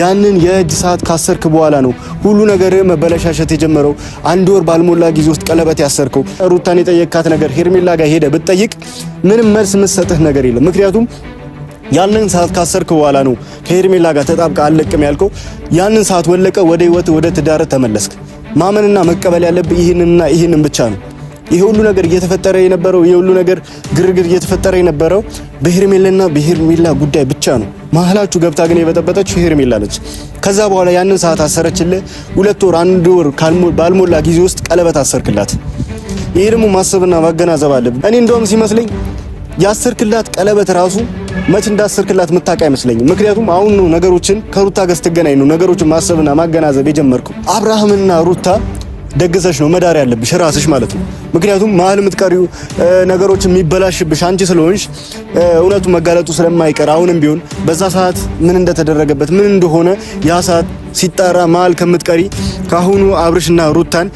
ያንን የእጅ ሰዓት ካሰርክ በኋላ ነው ሁሉ ነገር መበለሻሸት የጀመረው። አንድ ወር ባልሞላ ጊዜ ውስጥ ቀለበት ያሰርከው። ሩታን የጠየካት ነገር ሄርሜላ ጋር ሄደ ብትጠይቅ ምንም መልስ የምትሰጥህ ነገር የለም። ምክንያቱም ያንን ሰዓት ካሰርክ በኋላ ነው ከሄርሜላ ጋር ተጣብቃ አለቅም ያልከው። ያንን ሰዓት ወለቀ፣ ወደ ህይወት ወደ ትዳር ተመለስክ። ማመንና መቀበል ያለብህ ይህንንና ይህንን ብቻ ነው። ይሄ ሁሉ ነገር እየተፈጠረ የነበረው ይሄ ሁሉ ነገር ግርግር እየተፈጠረ የነበረው በሄርሜላ ጉዳይ ብቻ ነው። ማህላችሁ ገብታ ግን የበጠበጠችው ሄርሜላ ነች። ከዛ በኋላ ያንን ሰዓት አሰረችልህ። 2 ወር 1 ወር ባልሞላ ጊዜ ውስጥ ቀለበት አሰርክላት። ይሄ ደግሞ ማሰብና ማገናዘብ አለብህ። እኔ እንደውም ሲመስለኝ ያሰርክላት ቀለበት ራሱ መች እንዳሰርክላት ምታውቅ አይመስለኝም። ምክንያቱም አሁን ነው ነገሮችን ከሩታ ጋር ስትገናኝ ነው ነገሮችን ማሰብና ማገናዘብ የጀመርከው። አብርሃምና ሩታ ደግሰሽ ነው መዳር ያለብሽ ራስሽ ማለት ነው። ምክንያቱም መሀል የምትቀሪው ነገሮች የሚበላሽብሽ አንቺ ስለሆንሽ እውነቱ መጋለጡ ስለማይቀር አሁንም ቢሆን በዛ ሰዓት ምን እንደተደረገበት ምን እንደሆነ ያ ሰዓት ሲጣራ መሀል ከምትቀሪ ካሁኑ አብርሽና ሩታን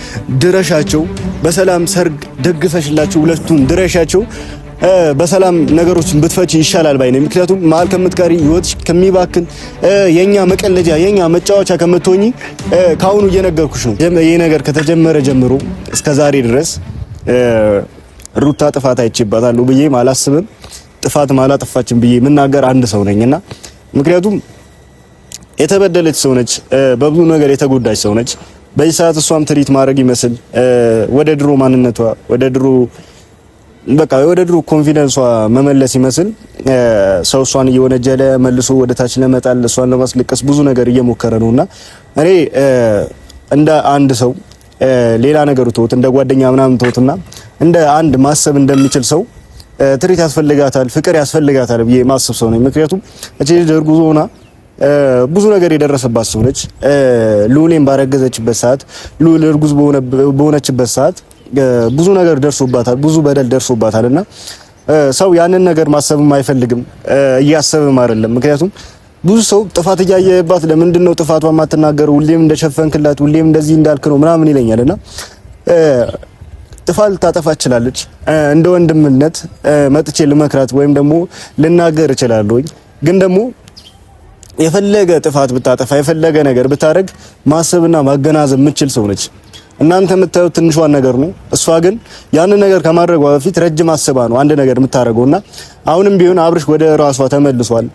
ድረሻቸው፣ በሰላም ሰርግ ደግሰሽላቸው ሁለቱን ድረሻቸው በሰላም ነገሮችን ብትፈቺ ይሻላል ባይ ነኝ። ምክንያቱም መሀል ከምትቀሪ ህይወትሽ ከሚባክን የኛ መቀለጃ የኛ መጫወቻ ከምትሆኚ ካሁኑ እየነገርኩሽ ነው። ይሄ ነገር ከተጀመረ ጀምሮ እስከ ዛሬ ድረስ ሩታ ጥፋት አይቼባታለሁ ብዬ አላስብም። ጥፋት ማላጠፋችን ብዬ የምናገር አንድ ሰው ነኝና ምክንያቱም የተበደለች ሰው ነች፣ በብዙ ነገር የተጎዳች ሰው ነች። በዚህ ሰዓት እሷም ትሪት ማድረግ ይመስል ወደ ድሮ ማንነቷ ወደ ድሮ በቃ ወደ ድሮ ኮንፊደንሷ መመለስ ይመስል ሰው እሷን እየወነጀለ መልሶ ወደ ታች ለመጣል እሷን ለማስለቀስ ብዙ ነገር እየሞከረ ነውና እኔ እንደ አንድ ሰው ሌላ ነገር ተውት፣ እንደ ጓደኛ ምናምን ተውትና እንደ አንድ ማሰብ እንደሚችል ሰው ትሪት ያስፈልጋታል፣ ፍቅር ያስፈልጋታል ብዬ ማሰብ ሰው ነኝ። ምክንያቱም እቺ እርጉዝ ሆና ብዙ ነገር የደረሰባት ሰው ነች። ሉሌን ባረገዘችበት ሰዓት ሉል እርጉዝ በሆነችበት ሰዓት ብዙ ነገር ደርሶባታል፣ ብዙ በደል ደርሶባታልና ሰው ያንን ነገር ማሰብም አይፈልግም፣ እያሰብም አይደለም። ምክንያቱም ብዙ ሰው ጥፋት እያየባት ለምንድን ነው ጥፋቷ ማትናገረው? ሁሌም እንደሸፈንክላት፣ ሁሌም እንደዚህ እንዳልክ ነው ምናምን ይለኛልና ጥፋት ልታጠፋ ትችላለች። እንደ ወንድምነት መጥቼ ልመክራት ወይም ደግሞ ልናገር እችላለሁ። ግን ደግሞ የፈለገ ጥፋት ብታጠፋ የፈለገ ነገር ብታረግ ማሰብና ማገናዘብ የምትችል ሰው ነች። እናንተ የምታዩት ትንሿን ነገር ነው። እሷ ግን ያንን ነገር ከማድረጓ በፊት ረጅም አስባ ነው አንድ ነገር የምታረገውና አሁንም ቢሆን አብርሽ ወደ ራሷ ተመልሷል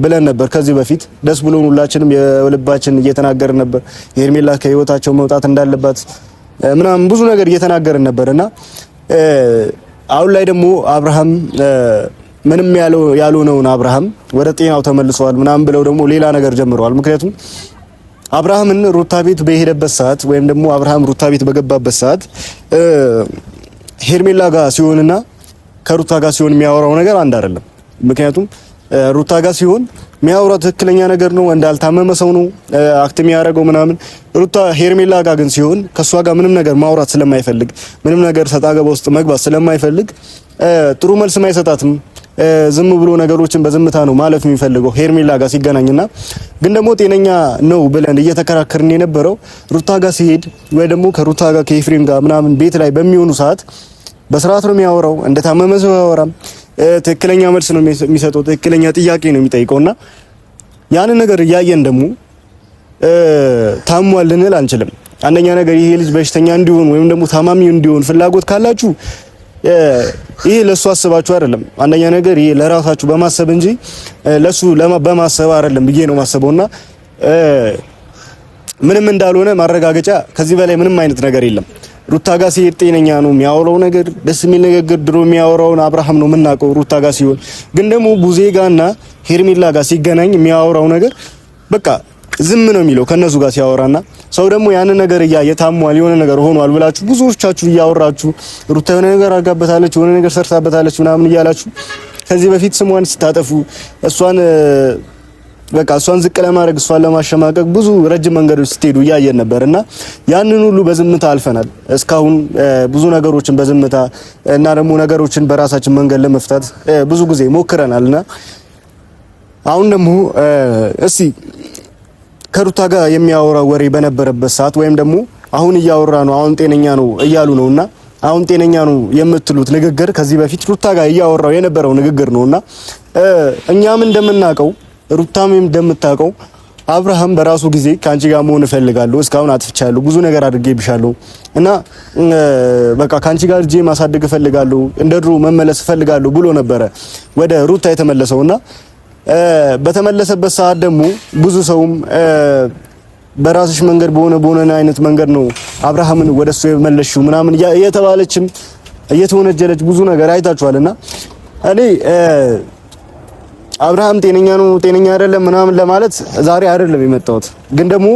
ብለን ነበር ከዚህ በፊት። ደስ ብሎን ሁላችንም የልባችን እየተናገርን ነበር። ሄርሜላ ከህይወታቸው መውጣት እንዳለባት ምናምን ብዙ ነገር እየተናገርን ነበርና አሁን ላይ ደግሞ አብርሃም ምንም ያልሆነውን አብርሃም ወደ ጤናው ተመልሷል ምናምን ብለው ደግሞ ሌላ ነገር ጀምረዋል። ምክንያቱም አብርሃምን ሩታ ቤት በሄደበት ሰዓት ወይም ደግሞ አብርሃም ሩታ ቤት በገባበት ሰዓት ሄርሜላ ጋር ሲሆንና ከሩታ ጋር ሲሆን የሚያወራው ነገር አንድ አይደለም። ምክንያቱም ሩታ ጋር ሲሆን የሚያወራው ትክክለኛ ነገር ነው፣ እንዳልታመመ ሰው ነው አክት የሚያደርገው ምናምን። ሩታ ሄርሜላ ጋር ግን ሲሆን ከሷ ጋር ምንም ነገር ማውራት ስለማይፈልግ ምንም ነገር ሰጣ ገባ ውስጥ መግባት ስለማይፈልግ ጥሩ መልስ ማይሰጣትም። ዝም ብሎ ነገሮችን በዝምታ ነው ማለፍ የሚፈልገው ሄርሜላ ጋር ሲገናኝና ግን ደግሞ ጤነኛ ነው ብለን እየተከራከርን የነበረው ሩታ ጋር ሲሄድ ወይ ደግሞ ከሩታ ጋር ከኤፍሬም ጋር ምናምን ቤት ላይ በሚሆኑ ሰዓት በስርዓት ነው የሚያወራው፣ እንደታመመ ሰው ያወራም፣ ትክክለኛ መልስ ነው የሚሰጠው፣ ትክክለኛ ጥያቄ ነው የሚጠይቀውና ያንን ነገር እያየን ደግሞ ታሟል ልንል አንችልም። አንደኛ ነገር ይሄ ልጅ በሽተኛ እንዲሆን ወይም ደግሞ ታማሚ እንዲሆን ፍላጎት ካላችሁ ይሄ ለሱ አስባችሁ አይደለም። አንደኛ ነገር ይሄ ለራሳችሁ በማሰብ እንጂ ለሱ በማሰብ አይደለም ብዬ ነው ማሰበውና ምንም እንዳልሆነ ማረጋገጫ ከዚህ በላይ ምንም አይነት ነገር የለም። ሩታ ጋር ሲሄድ ጤነኛ ነው የሚያወራው ነገር ደስ የሚል ንግግር ድሮ የሚያወራውን አብርሃም ነው የምናውቀው። ሩታ ጋር ሲሆን ግን ደግሞ ቡዜ ጋርና ሄርሜላ ጋር ሲገናኝ የሚያወራው ነገር በቃ ዝም ነው የሚለው ከነሱ ጋር ሲያወራና ሰው ደግሞ ያንን ነገር እየታሟል የሆነ ነገር ሆኗል ብላችሁ ብዙዎቻችሁ እያወራችሁ ሩታ የሆነ ነገር አጋበታለች የሆነ ነገር ሰርታበታለች ምናምን እያላችሁ ከዚህ በፊት ስሟን ስታጠፉ እሷን በቃ እሷን ዝቅ ለማድረግ እሷን ለማሸማቀቅ ብዙ ረጅም መንገዶች ስትሄዱ እያየን ነበርና ያንን ሁሉ በዝምታ አልፈናል። እስካሁን ብዙ ነገሮችን በዝምታ እና ደግሞ ነገሮችን በራሳችን መንገድ ለመፍታት ብዙ ጊዜ ሞክረናልና አሁን ደግሞ እስቲ ከሩታ ጋር የሚያወራው ወሬ በነበረበት ሰዓት ወይም ደግሞ አሁን እያወራ ነው አሁን ጤነኛ ነው እያሉ ነውና አሁን ጤነኛ ነው የምትሉት ንግግር ከዚህ በፊት ሩታ ጋር እያወራው የነበረው ንግግር ነውና እኛም እንደምናቀው ሩታም እንደምታቀው አብርሃም በራሱ ጊዜ ካንቺ ጋር መሆን እፈልጋለሁ፣ እስካሁን አጥፍቻለሁ፣ ብዙ ነገር አድርጌብሻለሁ እና በቃ ካንቺ ጋር እጄ ማሳደግ እፈልጋለሁ፣ እንደ ድሮ መመለስ እፈልጋለሁ ብሎ ነበረ ወደ ሩታ የተመለሰውና በተመለሰበት ሰዓት ደግሞ ብዙ ሰውም በራስሽ መንገድ በሆነ አይነት መንገድ ነው አብርሃምን ወደሱ የመለሽው ምናምን እየተባለችም እየተወነጀለች ብዙ ነገር አይታችኋልና እኔ አብርሃም ጤነኛ ነው ጤነኛ አይደለም ምናምን ለማለት ዛሬ አይደለም የመጣሁት። ግን ደግሞ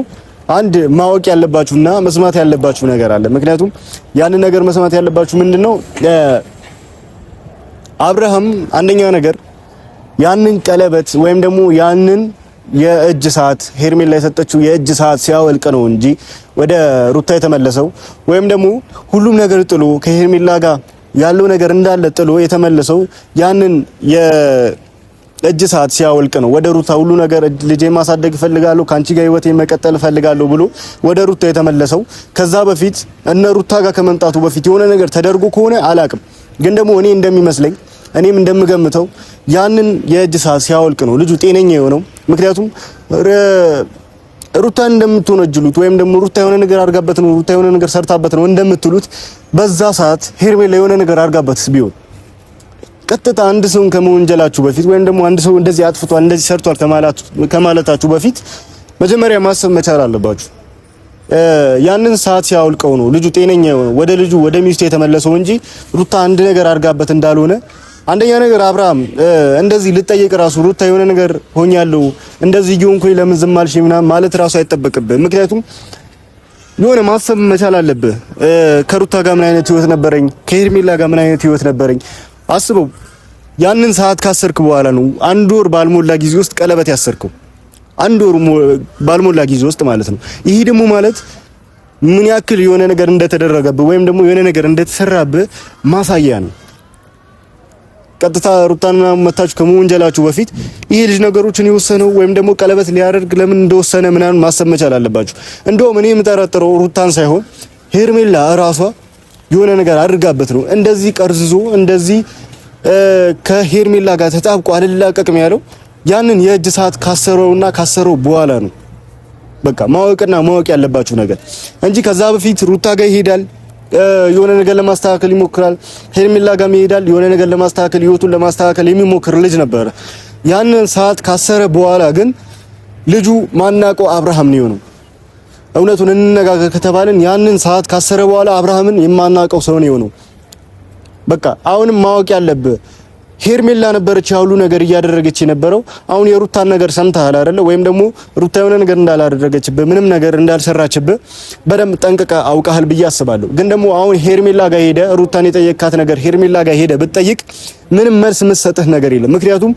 አንድ ማወቅ ያለባችሁና መስማት ያለባችሁ ነገር አለ። ምክንያቱም ያንን ነገር መስማት ያለባችሁ ምንድነው አብርሃም አንደኛ ነገር ያንን ቀለበት ወይም ደግሞ ያንን የእጅ ሰዓት ሄርሜላ የሰጠችው የእጅ ሰዓት ሲያወልቅ ነው እንጂ ወደ ሩታ የተመለሰው ወይም ደግሞ ሁሉም ነገር ጥሎ ከሄርሜላ ጋር ያለው ነገር እንዳለ ጥሎ የተመለሰው ያንን የእጅ ሰዓት ሲያወልቅ ነው። ወደ ሩታ ሁሉ ነገር ልጄ ማሳደግ ፈልጋለሁ ካንቺ ጋር ህይወቴን መቀጠል ፈልጋለሁ ብሎ ወደ ሩታ የተመለሰው ከዛ በፊት እነ ሩታ ጋር ከመምጣቱ በፊት የሆነ ነገር ተደርጎ ከሆነ አላቅም። ግን ደግሞ እኔ እንደሚመስለኝ እኔም እንደምገምተው ያንን የእጅ ሰዓት ሲያወልቅ ነው ልጁ ጤነኛ የሆነው። ምክንያቱም ሩታን እንደምትወነጅሉት ወይም ደግሞ ሩታ የሆነ ነገር አርጋበት ነው ሩታ የሆነ ነገር ሰርታበት ነው እንደምትሉት በዛ ሰዓት ሄርሜላ የሆነ ነገር አርጋበትስ ቢሆን ቀጥታ አንድ ሰውን ከመወንጀላችሁ በፊት ወይም ደግሞ አንድ ሰው እንደዚህ አጥፍቷል እንደዚህ ሰርቷል ከማለታችሁ በፊት መጀመሪያ ማሰብ መቻል አለባችሁ። ያንን ሰዓት ሲያወልቀው ነው ልጁ ጤነኛ የሆነው ወደ ልጁ ወደ ሚስቱ የተመለሰው እንጂ ሩታ አንድ ነገር አርጋበት እንዳልሆነ። አንደኛ ነገር አብርሃም እንደዚህ ልጠየቅ ራሱ ሩታ የሆነ ነገር ሆኛለሁ እንደዚህ ይሁንኩኝ ለምን ዝም አልሽ ምናምን ማለት ራሱ አይጠበቅብህ። ምክንያቱም የሆነ ማሰብ መቻል አለብህ። ከሩታ ጋር ምን አይነት ህይወት ነበረኝ፣ ከሄርሜላ ጋር ምን አይነት ህይወት ነበረኝ አስበው። ያንን ሰዓት ካሰርክ በኋላ ነው አንድ ወር ባልሞላ ጊዜ ውስጥ ቀለበት ያሰርከው። አንድ ወር ባልሞላ ጊዜ ውስጥ ማለት ነው። ይሄ ደግሞ ማለት ምን ያክል የሆነ ነገር እንደተደረገብህ ወይም ደግሞ የሆነ ነገር እንደተሰራብህ ማሳያ ነው። ቀጥታ ሩታንና መታችሁ ከመወንጀላችሁ በፊት ይሄ ልጅ ነገሮችን የወሰነው ወይም ደግሞ ቀለበት ሊያደርግ ለምን እንደወሰነ ምናምን ማሰብ መቻል አለባችሁ። እንደውም እኔ የምጠረጥረው ሩታን ሳይሆን ሄርሜላ እራሷ የሆነ ነገር አድርጋበት ነው እንደዚህ ቀርዝዞ እንደዚህ ከሄርሜላ ጋር ተጣብቆ አልላቀቅም ያለው ያንን የእጅ ሰዓት ካሰረው በኋላ ነው። በቃ ማወቅ ያለባችሁ ነገር እንጂ ከዛ በፊት ሩታ ጋር ይሄዳል የሆነ ነገር ለማስተካከል ይሞክራል፣ ሄርሜላ ጋር ይሄዳል የሆነ ነገር ለማስተካከል ህይወቱን ለማስተካከል የሚሞክር ልጅ ነበር። ያንን ሰዓት ካሰረ በኋላ ግን ልጁ ማናቆ አብርሃም ነው የሆነው። እውነቱን እንነጋገር ከተባለን ያንን ሰዓት ካሰረ በኋላ አብርሃምን የማናቀው ሰው ነው የሆነው። በቃ አሁንም ማወቅ ያለብህ ሄርሜላ ነበረች ያሉ ነገር እያደረገች የነበረው። አሁን የሩታን ነገር ሰምተሃል አይደለ? ወይም ደግሞ ሩታ የሆነ ነገር እንዳላደረገችብህ ምንም ነገር እንዳልሰራችብህ በደንብ ጠንቅቀህ አውቀሃል ብዬ አስባለሁ። ግን ደግሞ አሁን ሄርሜላ ጋር ሄደ ሩታን የጠየካት ነገር ሄርሜላ ጋር ሄደ ብትጠይቅ ምንም መልስ የምትሰጥህ ነገር የለም። ምክንያቱም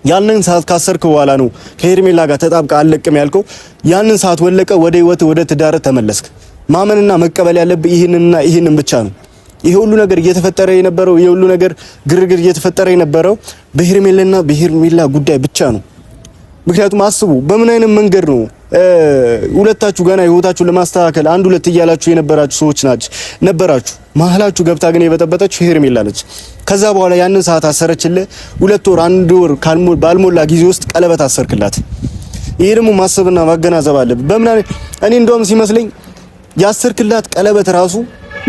ያንን ሰዓት ካሰርክ በኋላ ነው ከሄርሜላ ጋር ተጣብቀ አለቅም ያልከው። ያንን ሰዓት ወለቀ፣ ወደ ህይወት ወደ ትዳር ተመለስክ። ማመንና መቀበል ያለብህ ይህንንና ይህንን ብቻ ነው። ይሄ ሁሉ ነገር እየተፈጠረ የነበረው ይሄ ሁሉ ነገር ግርግር እየተፈጠረ የነበረው በሄርሜላና በሄርሜላ ጉዳይ ብቻ ነው። ምክንያቱም አስቡ በምን አይነት መንገድ ነው ሁለታችሁ ገና ህይወታችሁን ለማስተካከል አንድ ሁለት እያላችሁ የነበራችሁ ሰዎች ነበራችሁ። መሀላችሁ ገብታ ግን የበጠበጠችው ሄርሜላ ነች። ከዛ በኋላ ያንን ሰዓት አሰረችልህ። 2 ወር 1 ወር ባልሞላ ጊዜ ውስጥ ቀለበት አሰርክላት። ይሄ ደግሞ ማሰብና ማገናዘብ አለብህ። እኔ እንደውም ሲመስለኝ ያሰርክላት ቀለበት ራሱ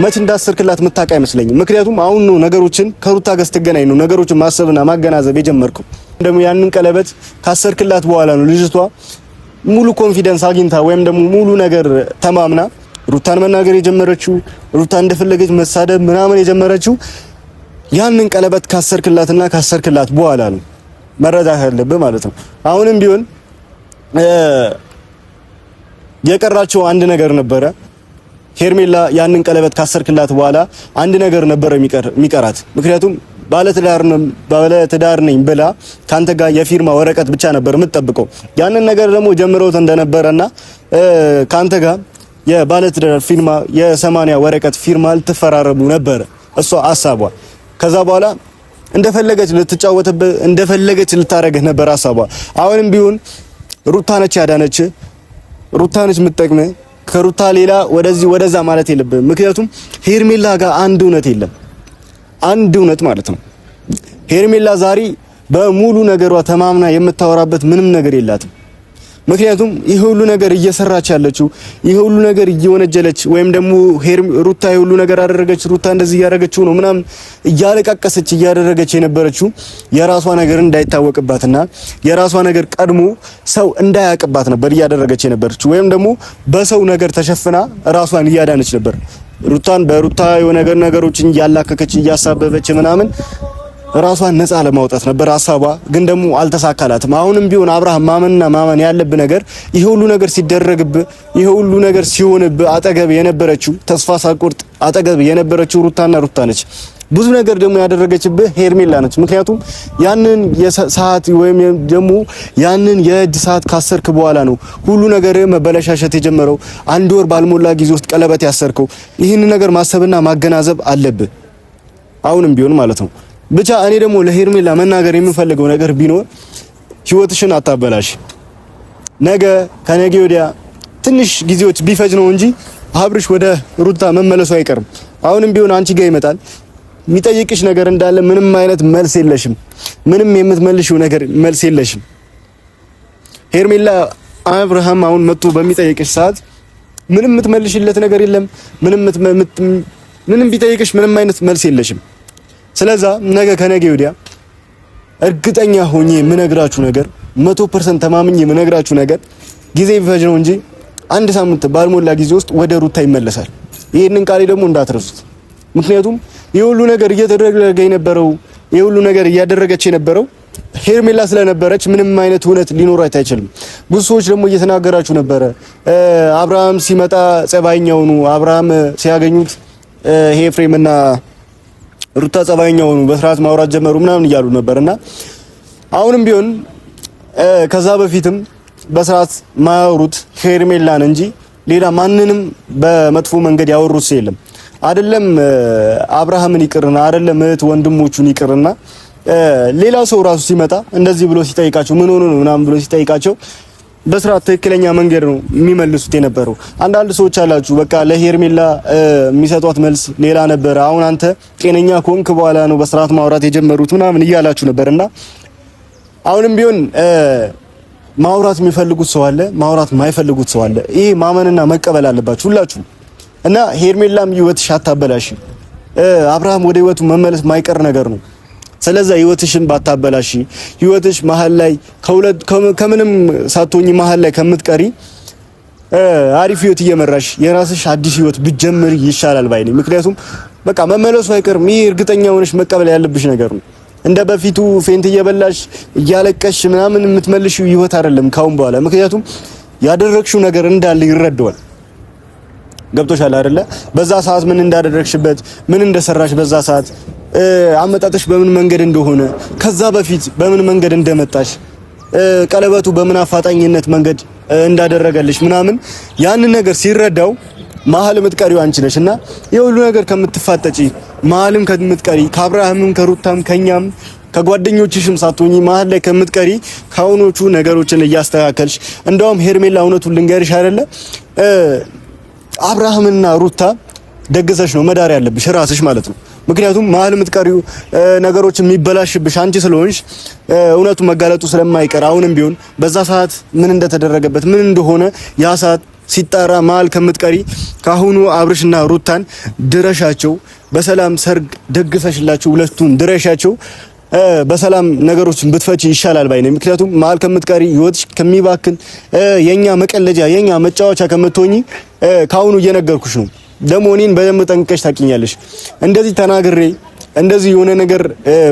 መች እንዳሰርክላት የምታውቅ አይመስለኝም። ምክንያቱም አሁን ነው ነገሮችን ከሩታ ጋር ስትገናኝ ነው ነገሮችን ማሰብና ማገናዘብ የጀመርከው። ደግሞ ያንን ቀለበት ካሰርክላት በኋላ ነው ልጅቷ ሙሉ ኮንፊደንስ አግኝታ ወይም ደግሞ ሙሉ ነገር ተማምና ሩታን መናገር የጀመረችው ሩታን እንደፈለገች መሳደብ ምናምን የጀመረችው ያንን ቀለበት ካሰርክላት በኋላ ነው። መረዳት ያለብህ ማለት ነው። አሁንም ቢሆን የቀራቸው አንድ ነገር ነበረ። ሄርሜላ ያንን ቀለበት ካሰርክላት በኋላ አንድ ነገር ነበረ የሚቀራት። ምክንያቱም ባለትዳር ነኝ ብላ ካንተ ጋር የፊርማ ወረቀት ብቻ ነበር የምትጠብቀው። ያንን ነገር ደግሞ ጀምረውት እንደነበረና ካንተ ጋር የባለትዳር ፊርማ የ80 ወረቀት ፊርማ ልትፈራረሙ ነበር እሷ ሐሳቧ። ከዛ በኋላ እንደፈለገች ልትጫወተበት እንደፈለገች ልታረግህ ነበር ሐሳቧ። አሁንም ቢሆን ሩታ ነች ያዳነች፣ ሩታ ነች የምትጠቅምህ። ከሩታ ሌላ ወደዚህ ወደዛ ማለት የለብህም። ምክንያቱም ሄርሜላ ጋር አንድ እውነት የለም፣ አንድ እውነት ማለት ነው። ሄርሜላ ዛሬ በሙሉ ነገሯ ተማምና የምታወራበት ምንም ነገር የላትም። ምክንያቱም ይሄ ሁሉ ነገር እየሰራች ያለችው ይሄ ሁሉ ነገር እየወነጀለች ወይም ደግሞ ሩታ ይሄ ሁሉ ነገር አደረገች ሩታ እንደዚህ ያደረገችው ነው ምናምን እያለቃቀሰች እያደረገች የነበረችው የራሷ ነገር እንዳይታወቅባትና የራሷ ነገር ቀድሞ ሰው እንዳያቅባት ነበር እያደረገች የነበረችው ወይም ደግሞ በሰው ነገር ተሸፍና ራሷን እያዳነች ነበር። ሩታን በሩታ የሆነ ነገሮችን እያላከከች እያሳበበች ምናምን ራሷን ነፃ ለማውጣት ነበር ሐሳቧ፣ ግን ደግሞ አልተሳካላትም። አሁንም ቢሆን አብርሃም ማመን ያለብህ ነገር ይሄ ሁሉ ነገር ሲደረግብህ ይሄ ሁሉ ነገር ሲሆንብህ አጠገብ የነበረችው ተስፋ ሳትቆርጥ አጠገብ የነበረችው ሩታ ነች። ብዙ ነገር ደግሞ ያደረገችብህ ሄርሜላ ነች። ምክንያቱም ያንን የሰዓት ወይም ደግሞ ያንን የእጅ ሰዓት ካሰርክ በኋላ ነው ሁሉ ነገር መበለሻሸት የጀመረው። አንድ ወር ባልሞላ ጊዜ ውስጥ ቀለበት ያሰርከው። ይህን ነገር ማሰብና ማገናዘብ አለብህ አሁንም ቢሆን ማለት ነው። ብቻ እኔ ደግሞ ለሄርሜላ መናገር የምፈልገው ነገር ቢኖር ህይወትሽን አታበላሽ። ነገ ከነገ ወዲያ ትንሽ ጊዜዎች ቢፈጅ ነው እንጂ አብርሽ ወደ ሩታ መመለሱ አይቀርም። አሁንም ቢሆን አንቺ ጋር ይመጣል። የሚጠይቅሽ ነገር እንዳለ ምንም አይነት መልስ የለሽም። ምንም የምትመልሽው ነገር መልስ የለሽም። ሄርሜላ አሁን መጥቶ በሚጠይቅሽ ሰዓት ምንም የምትመልሽለት ነገር የለም። ምንም ቢጠይቅሽ ምንም አይነት መልስ የለሽም። ስለዛ ነገ ከነገ ወዲያ እርግጠኛ ሆኜ የምነግራችሁ ነገር 100% ተማምኜ የምነግራችሁ ነገር ጊዜ ቢፈጅ ነው እንጂ አንድ ሳምንት ባልሞላ ጊዜ ውስጥ ወደ ሩታ ይመለሳል። ይሄንን ቃሌ ደግሞ እንዳትረሱት። ምክንያቱም የሁሉ ነገር እየተደረገ የነበረው የሁሉ ነገር እያደረገች የነበረው ሄርሜላ ስለነበረች ምንም አይነት እውነት ሊኖራት አይችልም። ብዙ ሰዎች ደግሞ እየተናገራችሁ ነበረ። አብርሃም ሲመጣ ጸባይኛው ነው፣ አብርሃም ሲያገኙት ይሄ ኤፍሬምና ሩታ ጸባይኛው ነው፣ በስርዓት ማውራት ጀመሩ ምናምን እያሉ ነበርና አሁንም ቢሆን ከዛ በፊትም በስርዓት ማያወሩት ሄርሜላን እንጂ ሌላ ማንንም በመጥፎ መንገድ ያወሩት የለም። አይደለም አብርሃምን ይቅርና አይደለም እህት ወንድሞቹን ይቅርና ሌላ ሰው ራሱ ሲመጣ እንደዚህ ብሎ ሲጠይቃቸው ምን ሆኖ ነው ምናምን ብሎ ሲጠይቃቸው በስርዓት ትክክለኛ መንገድ ነው የሚመልሱት የነበረው። አንዳንድ ሰዎች አላችሁ በቃ ለሄርሜላ የሚሰጧት መልስ ሌላ ነበር፣ አሁን አንተ ጤነኛ ኮንክ በኋላ ነው በስርዓት ማውራት የጀመሩት ምናምን እያላችሁ ነበርና አሁንም ቢሆን ማውራት የሚፈልጉት ሰው አለ፣ ማውራት የማይፈልጉት ሰው አለ። ይሄ ማመንና መቀበል አለባችሁ ሁላችሁ። እና ሄርሜላም ህይወትሽ አታበላሽ። አብርሃም ወደ ህይወቱ መመለስ ማይቀር ነገር ነው። ስለዚህ ህይወትሽን ባታበላሽ፣ ህይወትሽ መሀል ላይ ከምንም ሳትሆኚ መሀል ላይ ከምትቀሪ አሪፍ ህይወት እየመራሽ የራስሽ አዲስ ህይወት ብትጀምሪ ይሻላል ባይ ነኝ። ምክንያቱም በቃ መመለሱ አይቀርም። ይሄ እርግጠኛ ሆነሽ መቀበል ያለብሽ ነገር ነው። እንደ በፊቱ ፌንት እየበላሽ እያለቀሽ ምናምን የምትመልሽው ህይወት አይደለም ካሁን በኋላ። ምክንያቱም ያደረግሽው ነገር እንዳለ ይረዳዋል። ገብቶሻል አይደለ? በዛ ሰዓት ምን እንዳደረግሽበት ምን እንደሰራሽ በዛ ሰዓት አመጣጥሽ በምን መንገድ እንደሆነ ከዛ በፊት በምን መንገድ እንደመጣሽ ቀለበቱ በምን አፋጣኝነት መንገድ እንዳደረገልሽ ምናምን ያንን ነገር ሲረዳው መሀል የምትቀሪው አንቺ ነሽና የሁሉ ነገር ከምትፋጠጪ መሀልም ከምትቀሪ ከአብርሃምም ከሩታም ከኛም ከጓደኞችሽም ሳትሆኚ መሀል ላይ ከምትቀሪ ካሁኖቹ ነገሮችን እያስተካከልሽ እንደውም ሄርሜላ እውነቱን ልንገርሽ አይደለ አብርሃምና ሩታ ደግሰሽ ነው መዳር ያለብሽ ራስሽ ማለት ነው። ምክንያቱም መሀል የምትቀሪው ነገሮች የሚበላሽብሽ አንቺ ስለሆንሽ እውነቱ መጋለጡ ስለማይቀር አሁንም ቢሆን በዛ ሰዓት ምን እንደተደረገበት ምን እንደሆነ ያ ሰዓት ሲጣራ መሀል ከምትቀሪ ካሁኑ አብርሽና ሩታን ድረሻቸው በሰላም ሰርግ ደግሰሽላችሁ ሁለቱን ድረሻቸው በሰላም ነገሮችን ብትፈቺ ይሻላል ባይ ነኝ። ምክንያቱም መሀል ከምትቀሪ ህይወትሽ ከሚባክን የኛ መቀለጃ የኛ መጫወቻ ከምትሆኚ ካሁኑ እየነገርኩሽ ነው። ደግሞ እኔን በደንብ ጠንቅቀሽ ታውቂኛለሽ። እንደዚህ ተናግሬ እንደዚህ የሆነ ነገር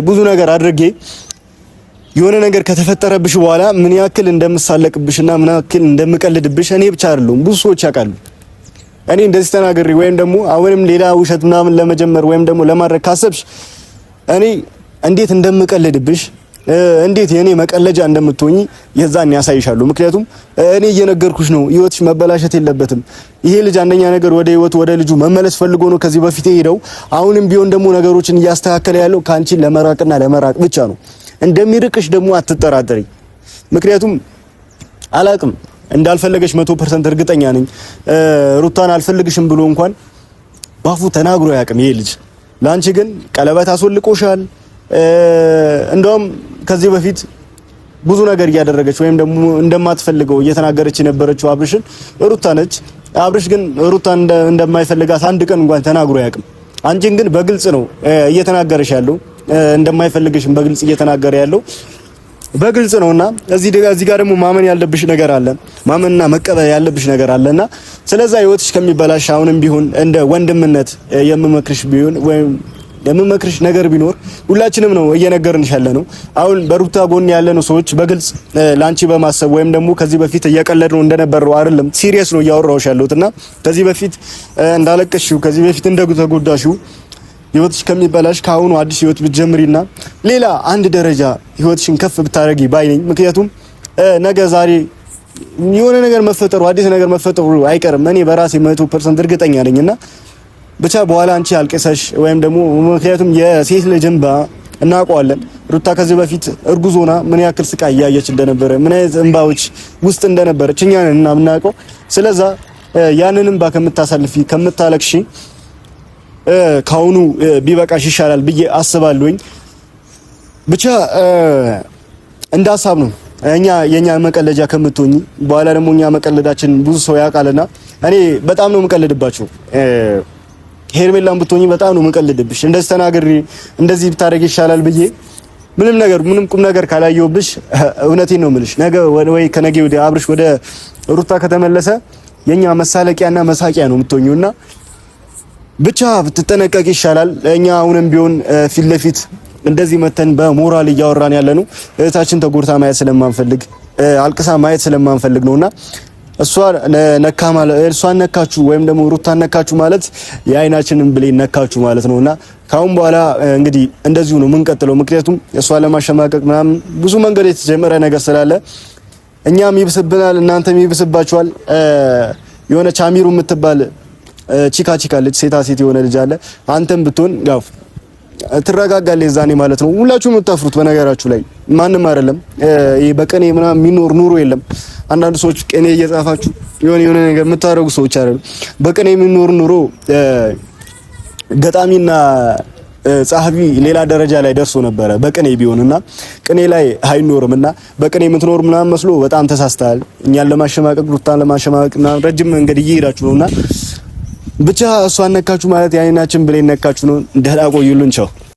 ብዙ ነገር አድርጌ የሆነ ነገር ከተፈጠረብሽ በኋላ ምን ያክል እንደምሳለቅብሽና ምን ያክል እንደምቀልድብሽ እኔ ብቻ አይደለሁም ብዙ ሰዎች ያውቃሉ። እኔ እንደዚህ ተናግሬ ወይም ደግሞ አሁንም ሌላ ውሸት ምናምን ለመጀመር ወይም ደግሞ ለማድረግ ካሰብሽ እኔ እንዴት እንደምቀልድብሽ እንዴት የኔ መቀለጃ እንደምትሆኚ የዛን ያሳይሻለሁ። ምክንያቱም እኔ እየነገርኩሽ ነው ህይወትሽ መበላሸት የለበትም። ይሄ ልጅ አንደኛ ነገር ወደ ህይወቱ ወደ ልጁ መመለስ ፈልጎ ነው ከዚህ በፊት ሄደው አሁንም ቢሆን ደግሞ ነገሮችን እያስተካከለ ያለው ካንቺ ለመራቅና ለመራቅ ብቻ ነው። እንደሚርቅሽ ደግሞ አትጠራጠሪ። ምክንያቱም አላቅም እንዳልፈለገሽ 100% እርግጠኛ ነኝ። ሩታን አልፈልግሽም ብሎ እንኳን ባፉ ተናግሮ ያቅም ይሄ ልጅ። ላንቺ ግን ቀለበት አስወልቆሻል። እንደውም ከዚህ በፊት ብዙ ነገር እያደረገች ወይም ደግሞ እንደማትፈልገው እየተናገረች የነበረችው አብርሽን ሩታ ነች። አብርሽ ግን ሩታን እንደማይፈልጋት አንድ ቀን እንኳን ተናግሮ አያውቅም። አንቺን ግን በግልጽ ነው እየተናገረሽ ያለው፣ እንደማይፈልግሽም በግልጽ እየተናገረ ያለው በግልጽ ነውና እዚህ ጋር ደግሞ ማመን ያለብሽ ነገር አለ፣ ማመንና መቀበል ያለብሽ ነገር አለና ስለዛ ህይወትሽ ከሚበላሽ አሁንም ቢሆን እንደ ወንድምነት የምመክርሽ ቢሆን ወይም የምመክርሽ ነገር ቢኖር ሁላችንም ነው እየነገርንሽ ያለ ነው። አሁን በሩታ ጎን ያለነው ሰዎች በግልጽ ላንቺ በማሰብ ወይም ደግሞ ከዚህ በፊት እየቀለድነው እንደነበረው አይደለም፣ ሲሪየስ ነው እያወራሁሽ ያለሁትና ከዚህ በፊት እንዳለቀሽው ከዚህ በፊት እንደተጎዳሽው ህይወትሽ ከሚበላሽ ካሁኑ አዲስ ህይወት ብትጀምሪና ሌላ አንድ ደረጃ ህይወትሽን ከፍ ብታረጊ ባይነኝ። ምክንያቱም ነገ ዛሬ የሆነ ነገር መፈጠሩ አዲስ ነገር መፈጠሩ አይቀርም። እኔ በራሴ 100% እርግጠኛ ነኝና ብቻ በኋላ አንቺ አልቀሰሽ ወይም ደግሞ ምክንያቱም የሴት ልጅ እንባ እናውቀዋለን። ሩታ ከዚህ በፊት እርጉዝ ሆና ምን ያክል ስቃይ እያየች እንደነበረ ምን አይነት እንባዎች ውስጥ እንደነበረች እኛ ነን እና የምናውቀው። ስለዛ ያንን እንባ ከምታሳልፊ ከምታለቅሺ ካሁኑ ቢበቃሽ ይሻላል ብዬ አስባለሁኝ። ብቻ እንደ ሀሳብ ነው የኛ መቀለጃ ከምትሆኚ በኋላ ደግሞ እኛ መቀለዳችን ብዙ ሰው ያውቃልና እኔ በጣም ነው መቀለድባችሁ። ሄርሜላን ብትሆኚ በጣም ነው መቀለድብሽ። እንደዚህ ተናግሪ እንደዚህ ብታረጊ ይሻላል ብዬ ምንም ቁም ነገር ካላየሁብሽ እውነቴን ነው የምልሽ። ነገ ወይ ከነገ ወዲያ አብርሽ ወደ ሩታ ከተመለሰ የኛ መሳለቂያና መሳቂያ ነው የምትሆኚውና ብቻ ብትጠነቀቂ ይሻላል። እኛ አሁንም ቢሆን ፊት ለፊት እንደዚህ መተን በሞራል እያወራን ያለነው እህታችን ተጎድታ ማየት ስለማንፈልግ አልቅሳ ማየት ስለማንፈልግ ነውና እሷን ነካችሁ ወይም ደግሞ ሩታን ነካችሁ ማለት የአይናችንን ብሌን ነካችሁ ማለት ነውና ካሁን በኋላ እንግዲህ እንደዚሁ ነው የምንቀጥለው። ምክንያቱም እሷን ለማሸማቀቅ ምናምን ብዙ መንገድ የተጀመረ ነገር ስላለ እኛም ይብስብናል፣ እናንተም ይብስባችኋል። የሆነ ቻሚሩ የምትባል ቺካ ልጅ ሴታ ሴት የሆነ ልጅ አለ። አንተም ብትሆን ያው ትረጋጋለህ ዛኔ ማለት ነው። ሁላችሁም የምታፍሩት በነገራችሁ ላይ ማንም አይደለም። ይሄ በቀኔ ምናምን የሚኖር ኑሮ የለም። አንዳንድ ሰዎች ቀኔ እየጻፋችሁ የሆነ ነገር የምታረጉ ሰዎች አይደለም። በቀኔ የሚኖር ኑሮ ገጣሚና ጸሐፊ ሌላ ደረጃ ላይ ደርሶ ነበረ በቅኔ ቢሆንና ቅኔ ላይ አይኖርምና በቅኔ የምትኖር ምናምን መስሎ በጣም ተሳስተሃል። እኛን ለማሸማቀቅ ሩታን ለማሸማቀቅ ምናምን ረጅም መንገድ እየሄዳችሁ ነውና ብቻ እሷን ነካችሁ ማለት የአይናችን ብሌን ነካችሁ ነው። ደህና ቆዩልን። ቻው።